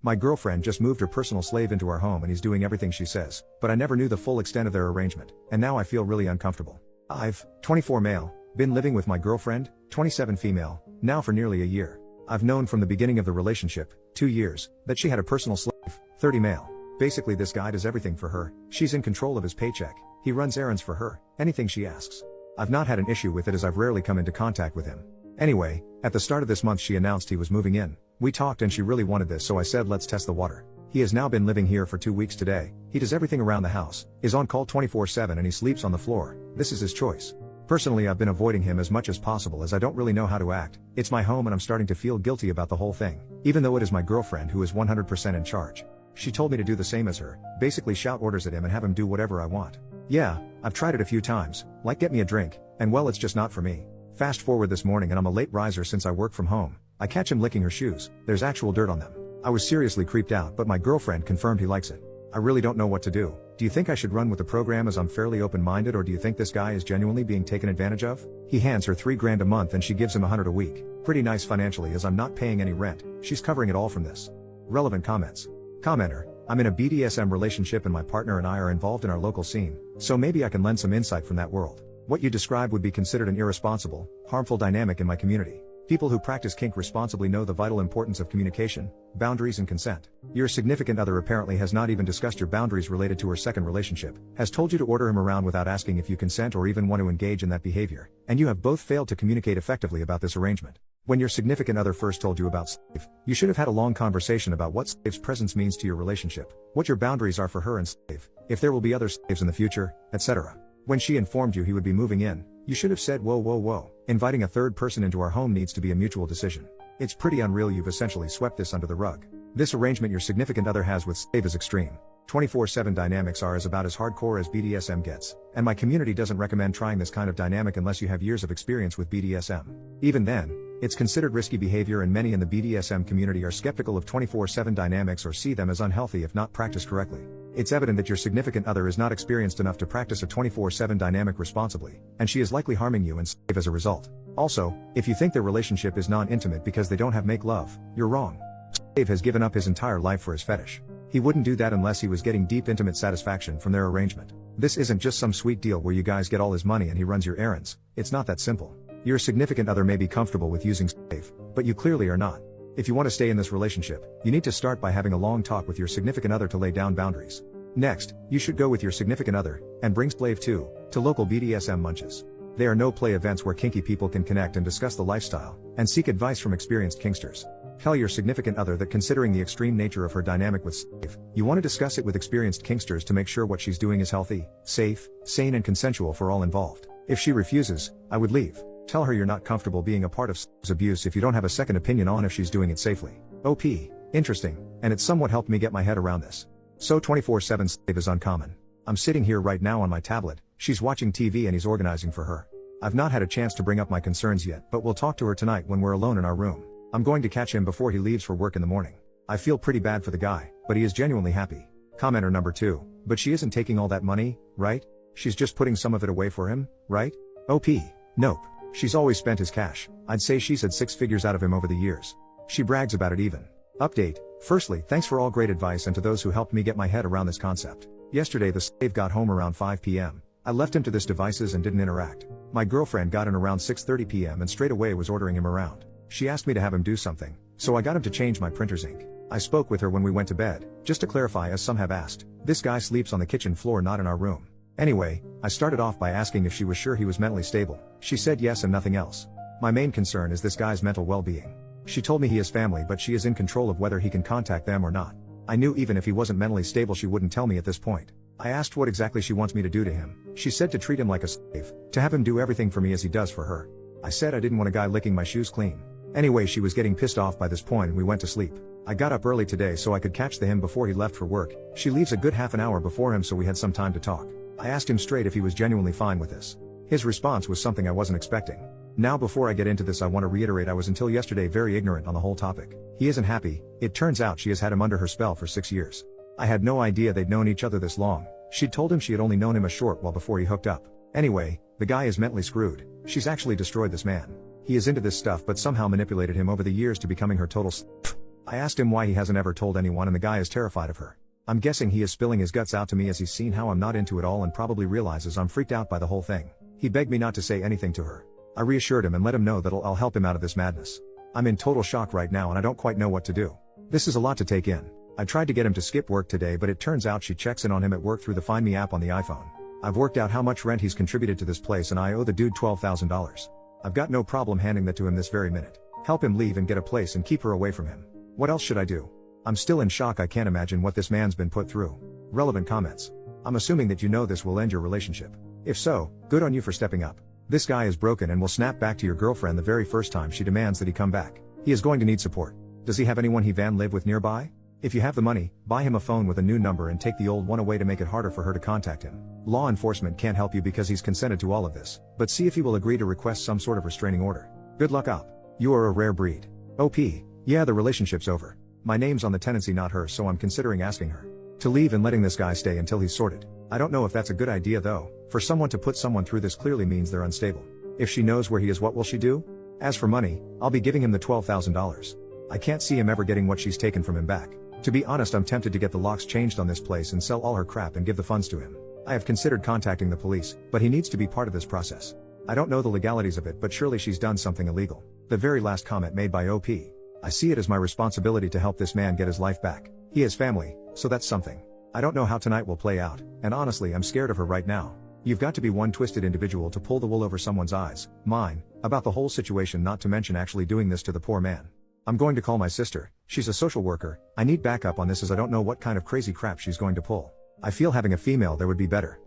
My girlfriend just moved her personal slave into our home and he's doing everything she says, but I never knew the full extent of their arrangement, and now I feel really uncomfortable. I've, 24 male, been living with my girlfriend, 27 female, now for nearly a year. I've known from the beginning of the relationship, 2 years, that she had a personal slave, 30 male. Basically this guy does everything for her, she's in control of his paycheck, he runs errands for her, anything she asks. I've not had an issue with it as I've rarely come into contact with him. Anyway, at the start of this month she announced he was moving in. We talked and she really wanted this, so I said let's test the water. He has now been living here for 2 weeks today, he does everything around the house, is on call 24/7 and he sleeps on the floor. This is his choice. Personally I've been avoiding him as much as possible as I don't really know how to act. It's my home and I'm starting to feel guilty about the whole thing, even though it is my girlfriend who is 100% in charge. She told me to do the same as her, basically shout orders at him and have him do whatever I want. Yeah, I've tried it a few times, like get me a drink, and well it's just not for me. Fast forward this morning and I'm a late riser since I work from home. I catch him licking her shoes, there's actual dirt on them. I was seriously creeped out, but my girlfriend confirmed he likes it. I really don't know what to do. Do you think I should run with the program as I'm fairly open-minded, or do you think this guy is genuinely being taken advantage of? He hands her $3 grand a month and she gives him $100 a week. Pretty nice financially as I'm not paying any rent, she's covering it all from this. Relevant comments. Commenter, I'm in a BDSM relationship and my partner and I are involved in our local scene, so maybe I can lend some insight from that world. What you describe would be considered an irresponsible, harmful dynamic in my community. People who practice kink responsibly know the vital importance of communication, boundaries and consent. Your significant other apparently has not even discussed your boundaries related to her second relationship, has told you to order him around without asking if you consent or even want to engage in that behavior, and you have both failed to communicate effectively about this arrangement. When your significant other first told you about slave, you should have had a long conversation about what slave's presence means to your relationship, what your boundaries are for her and slave, if there will be other slaves in the future, etc. When she informed you he would be moving in, you should have said whoa, inviting a third person into our home needs to be a mutual decision. It's pretty unreal you've essentially swept this under the rug. This arrangement your significant other has with slave is extreme. 24/7 dynamics are about as hardcore as BDSM gets, and my community doesn't recommend trying this kind of dynamic unless you have years of experience with BDSM. Even then, it's considered risky behavior and many in the BDSM community are skeptical of 24/7 dynamics or see them as unhealthy if not practiced correctly. It's evident that your significant other is not experienced enough to practice a 24/7 dynamic responsibly, and she is likely harming you and slave as a result. Also, if you think their relationship is non-intimate because they don't have make love, you're wrong. Slave has given up his entire life for his fetish. He wouldn't do that unless he was getting deep intimate satisfaction from their arrangement. This isn't just some sweet deal where you guys get all his money and he runs your errands. It's not that simple. Your significant other may be comfortable with using slave, but you clearly are not. If you want to stay in this relationship, you need to start by having a long talk with your significant other to lay down boundaries. Next, you should go with your significant other, and bring slave too, to local BDSM munches. They are no-play events where kinky people can connect and discuss the lifestyle, and seek advice from experienced kinksters. Tell your significant other that considering the extreme nature of her dynamic with slave, you want to discuss it with experienced kinksters to make sure what she's doing is healthy, safe, sane and consensual for all involved. If she refuses, I would leave. Tell her you're not comfortable being a part of slave's abuse if you don't have a second opinion on if she's doing it safely. OP. Interesting, and it somewhat helped me get my head around this. So 24/7 slave is uncommon. I'm sitting here right now on my tablet, she's watching TV and he's organizing for her. I've not had a chance to bring up my concerns yet, but we'll talk to her tonight when we're alone in our room. I'm going to catch him before he leaves for work in the morning. I feel pretty bad for the guy, but he is genuinely happy. Commenter number 2, but she isn't taking all that money, right? She's just putting some of it away for him, right? OP. Nope. She's always spent his cash. I'd say she's had 6 figures out of him over the years. She brags about it even. Update. Firstly, thanks for all great advice and to those who helped me get my head around this concept. Yesterday the slave got home around 5 p.m. I left him to his devices and didn't interact. My girlfriend got in around 6:30 p.m. and straight away was ordering him around. She asked me to have him do something, so I got him to change my printer's ink. I spoke with her when we went to bed, just to clarify as some have asked, this guy sleeps on the kitchen floor not in our room. Anyway, I started off by asking if she was sure he was mentally stable. She said yes and nothing else. My main concern is this guy's mental well-being. She told me he has family but she is in control of whether he can contact them or not. I knew even if he wasn't mentally stable she wouldn't tell me at this point. I asked what exactly she wants me to do to him. She said to treat him like a slave, to have him do everything for me as he does for her. I said I didn't want a guy licking my shoes clean. Anyway, she was getting pissed off by this point and we went to sleep. I got up early today so I could catch him before he left for work. She leaves a good half an hour before him so we had some time to talk. I asked him straight if he was genuinely fine with this. His response was something I wasn't expecting. Now before I get into this I want to reiterate I was until yesterday very ignorant on the whole topic. He isn't happy. It turns out she has had him under her spell for 6 years. I had no idea they'd known each other this long. She'd told him she had only known him a short while before he hooked up. Anyway, the guy is mentally screwed. She's actually destroyed this man. He is into this stuff but somehow manipulated him over the years to becoming her total slave. I asked him why he hasn't ever told anyone and the guy is terrified of her. I'm guessing he is spilling his guts out to me as he's seen how I'm not into it all and probably realizes I'm freaked out by the whole thing. He begged me not to say anything to her. I reassured him and let him know that I'll help him out of this madness. I'm in total shock right now and I don't quite know what to do. This is a lot to take in. I tried to get him to skip work today, but it turns out she checks in on him at work through the Find Me app on the iPhone. I've worked out how much rent he's contributed to this place and I owe the dude $12,000. I've got no problem handing that to him this very minute. Help him leave and get a place and keep her away from him. What else should I do? I'm still in shock. I can't imagine what this man's been put through. Relevant comments. I'm assuming that you know this will end your relationship. If so, good on you for stepping up. This guy is broken and will snap back to your girlfriend the very first time she demands that he come back. He is going to need support. Does he have anyone he van live with nearby? If you have the money, buy him a phone with a new number and take the old one away to make it harder for her to contact him. Law enforcement can't help you because he's consented to all of this, but see if he will agree to request some sort of restraining order. Good luck up. You are a rare breed. OP. Yeah, the relationship's over. My name's on the tenancy, not hers, so I'm considering asking her to leave and letting this guy stay until he's sorted. I don't know if that's a good idea though. For someone to put someone through this clearly means they're unstable. If she knows where he is, what will she do? As for money, I'll be giving him the $12,000. I can't see him ever getting what she's taken from him back. To be honest, I'm tempted to get the locks changed on this place and sell all her crap and give the funds to him. I have considered contacting the police, but he needs to be part of this process. I don't know the legalities of it, but surely she's done something illegal. The very last comment made by OP. I see it as my responsibility to help this man get his life back. He has family, so that's something. I don't know how tonight will play out, and honestly I'm scared of her right now. You've got to be one twisted individual to pull the wool over someone's eyes, mine, about the whole situation, not to mention actually doing this to the poor man. I'm going to call my sister. She's a social worker. I need backup on this as I don't know what kind of crazy crap she's going to pull. I feel having a female there would be better.